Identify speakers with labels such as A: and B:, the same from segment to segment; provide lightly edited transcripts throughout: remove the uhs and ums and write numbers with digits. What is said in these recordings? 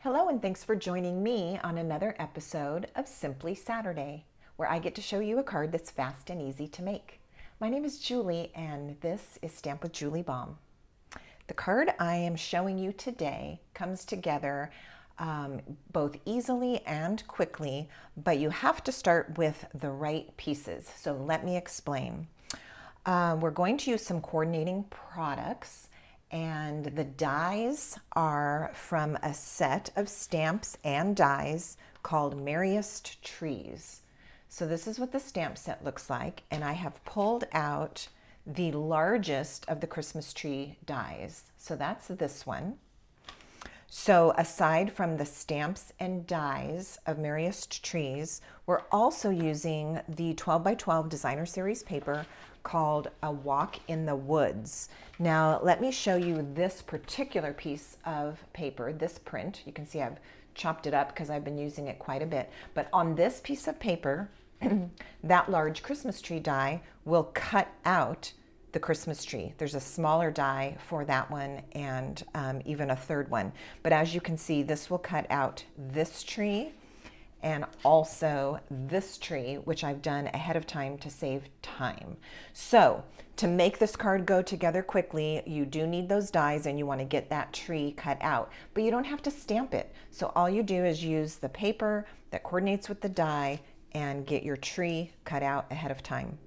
A: Hello and thanks for joining me on another episode of Simply Saturday, where I get to show you a card that's fast and easy to make. My name is Julie and this is Stamp with Julie Baum. The card I am showing you today comes together both easily and quickly, but you have to start with the right pieces. So let me explain. We're going to use some coordinating products, and the dies are from a set of stamps and dies called Merriest Trees. So this is what the stamp set looks like, and I have pulled out the largest of the Christmas tree dies. So that's this one. So aside from the stamps and dies of Merriest Trees, we're also using the 12 by 12 designer series paper called A Walk in the Woods. Now let me show you this particular piece of paper, this print. You can see I've chopped it up because I've been using it quite a bit. But on this piece of paper, that large Christmas tree die will cut out the Christmas tree. There's a smaller die for that one and even a third one. But as you can see, this will cut out this tree and also this tree, which I've done ahead of time to save time. So to make this card go together quickly, you do need those dies and you want to get that tree cut out, but you don't have to stamp it. So all you do is use the paper that coordinates with the die and get your tree cut out ahead of time.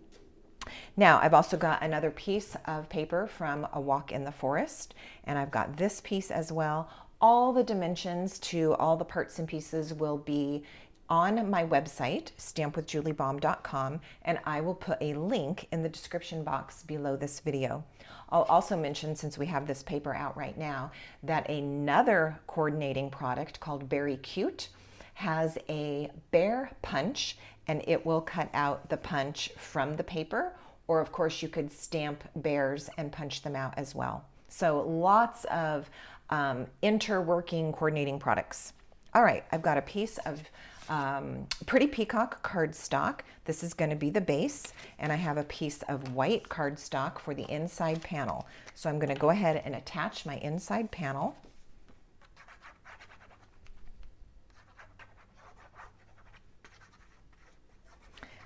A: Now, I've also got another piece of paper from A Walk in the Forest, and I've got this piece as well. All the dimensions to all the parts and pieces will be on my website, stampwithjuliebaum.com, and I will put a link in the description box below this video. I'll also mention, since we have this paper out right now, that another coordinating product called Beary Cute has a bear punch, and it will cut out the punch from the paper, or of course you could stamp bears and punch them out as well. So lots of interworking coordinating products. All right, I've got a piece of Pretty Peacock cardstock. This is going to be the base, and I have a piece of white cardstock for the inside panel. So I'm going to go ahead and attach my inside panel.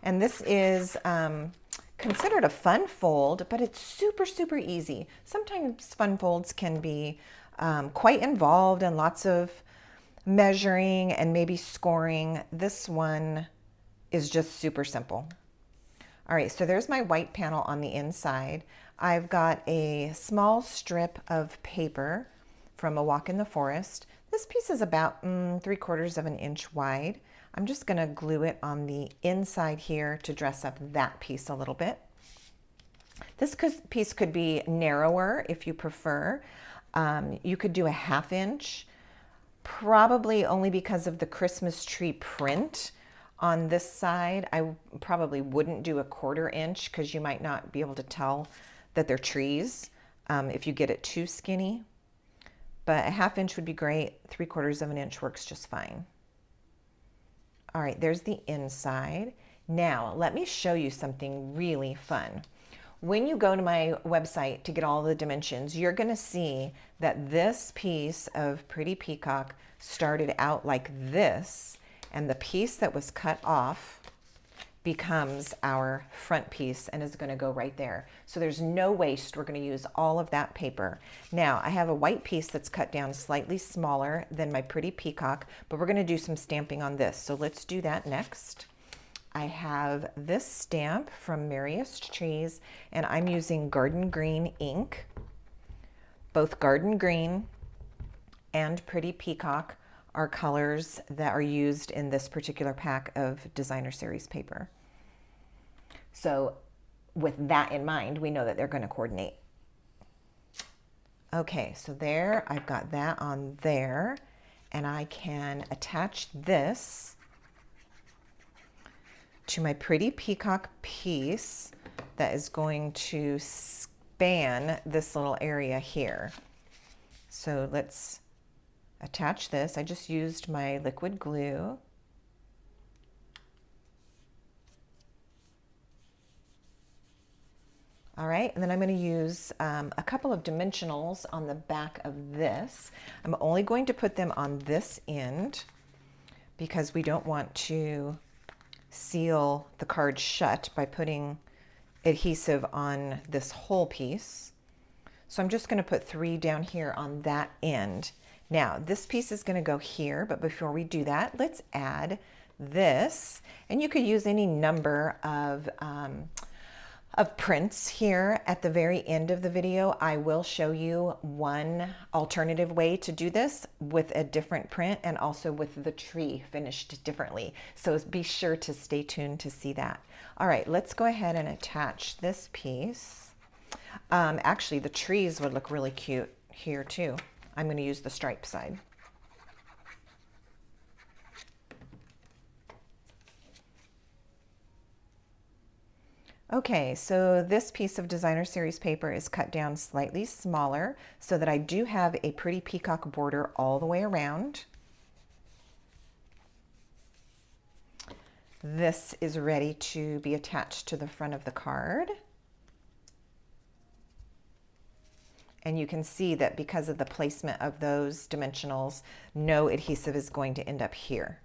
A: And this is considered a fun fold, but it's super, super easy. Sometimes fun folds can be quite involved and lots of measuring and maybe scoring. This one is just super simple. All right, so there's my white panel on the inside. I've got a small strip of paper from A Walk in the Forest. This piece is about 3/4 of an inch wide. I'm just going to glue it on the inside here to dress up that piece a little bit. This piece could be narrower if you prefer. You could do a 1/2 inch, probably only because of the Christmas tree print on this side. I probably wouldn't do a 1/4 inch because you might not be able to tell that they're trees if you get it too skinny. But a 1/2 inch would be great. 3/4 of an inch works just fine. All right, there's the inside. Now, let me show you something really fun. When you go to my website to get all the dimensions, you're going to see that this piece of Pretty Peacock started out like this, and the piece that was cut off becomes our front piece and is going to go right there. So there's no waste. We're going to use all of that paper. Now I have a white piece that's cut down slightly smaller than my Pretty Peacock, but we're going to do some stamping on this. So let's do that next. I have this stamp from Merriest Trees, and I'm using Garden Green ink. Both Garden Green and Pretty Peacock are colors that are used in this particular pack of designer series paper. So with that in mind, we know that they're going to coordinate. Okay, so there, I've got that on there, and I can attach this to my Pretty Peacock piece that is going to span this little area here. So let's attach this. I just used my liquid glue. All right, and then I'm going to use a couple of dimensionals on the back of this. I'm only going to put them on this end because we don't want to seal the card shut by putting adhesive on this whole piece. So I'm just going to put 3 down here on that end. Now this piece is going to go here, but before we do that, let's add this. And you could use any number of prints here at the very end of the video. I will show you one alternative way to do this with a different print and also with the tree finished differently. So be sure to stay tuned to see that. All right, let's go ahead and attach this piece. Actually, the trees would look really cute here too. I'm going to use the stripe side. Okay, so this piece of designer series paper is cut down slightly smaller so that I do have a pretty peacock border all the way around. This is ready to be attached to the front of the card. And you can see that because of the placement of those dimensionals, no adhesive is going to end up here.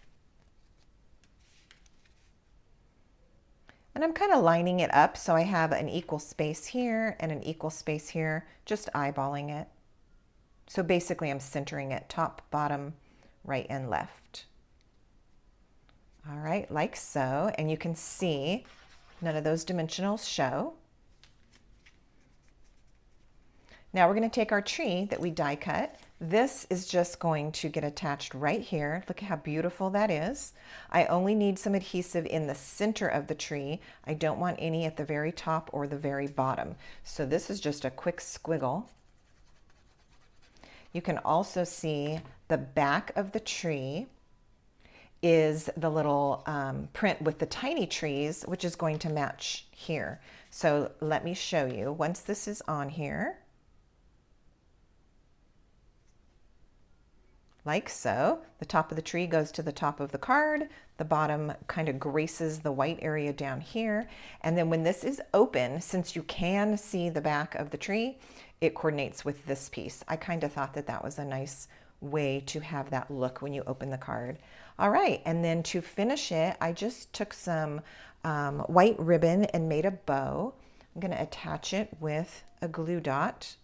A: And I'm kind of lining it up so I have an equal space here and an equal space here, just eyeballing it. So basically I'm centering it top, bottom, right, and left. All right, like so. And you can see none of those dimensionals show. Now we're going to take our tree that we die cut. This is just going to get attached right here. Look at how beautiful that is. I only need some adhesive in the center of the tree. I don't want any at the very top or the very bottom. So this is just a quick squiggle. You can also see the back of the tree is the little print with the tiny trees, which is going to match here. So let me show you. Once this is on here, like so, the top of the tree goes to the top of the card, the bottom kind of graces the white area down here, and then when this is open, since you can see the back of the tree, it coordinates with this piece. I kind of thought that that was a nice way to have that look when you open the card. All right, and then to finish it, I just took some white ribbon and made a bow. I'm going to attach it with a glue dot,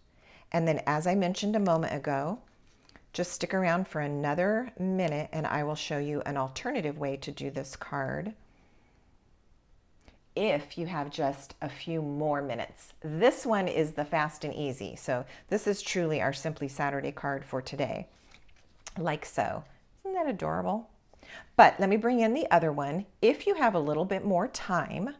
A: and then as I mentioned a moment ago, just stick around for another minute and I will show you an alternative way to do this card if you have just a few more minutes. This one is the fast and easy. So this is truly our Simply Saturday card for today. Like so. Isn't that adorable? But let me bring in the other one. If you have a little bit more time,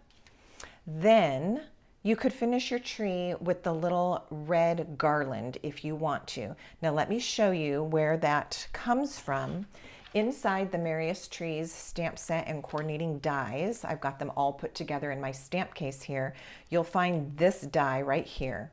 A: then you could finish your tree with the little red garland if you want to. Now let me show you where that comes from. Inside the Merriest Trees stamp set and coordinating dies, I've got them all put together in my stamp case here. You'll find this die right here.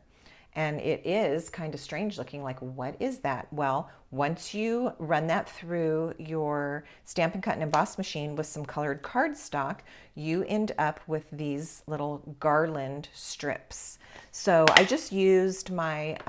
A: And it is kind of strange looking, like what is that? Well, once you run that through your Stampin' Cut and Emboss machine with some colored cardstock, you end up with these little garland strips. So I just used my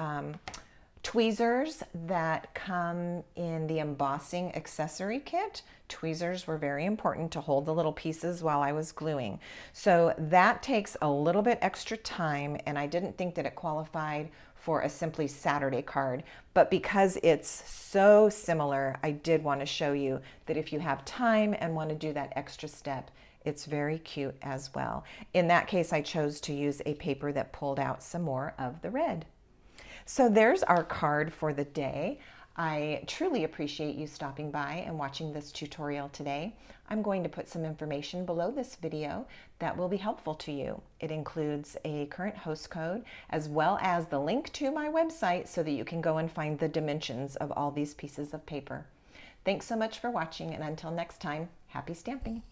A: tweezers that come in the embossing accessory kit. Tweezers were very important to hold the little pieces while I was gluing. So that takes a little bit extra time, and I didn't think that it qualified for a Simply Saturday card, but because it's so similar, I did want to show you that if you have time and want to do that extra step, it's very cute as well. In that case, I chose to use a paper that pulled out some more of the red. So there's our card for the day. I truly appreciate you stopping by and watching this tutorial today. I'm going to put some information below this video that will be helpful to you. It includes a current host code as well as the link to my website so that you can go and find the dimensions of all these pieces of paper. Thanks so much for watching, and until next time, happy stamping!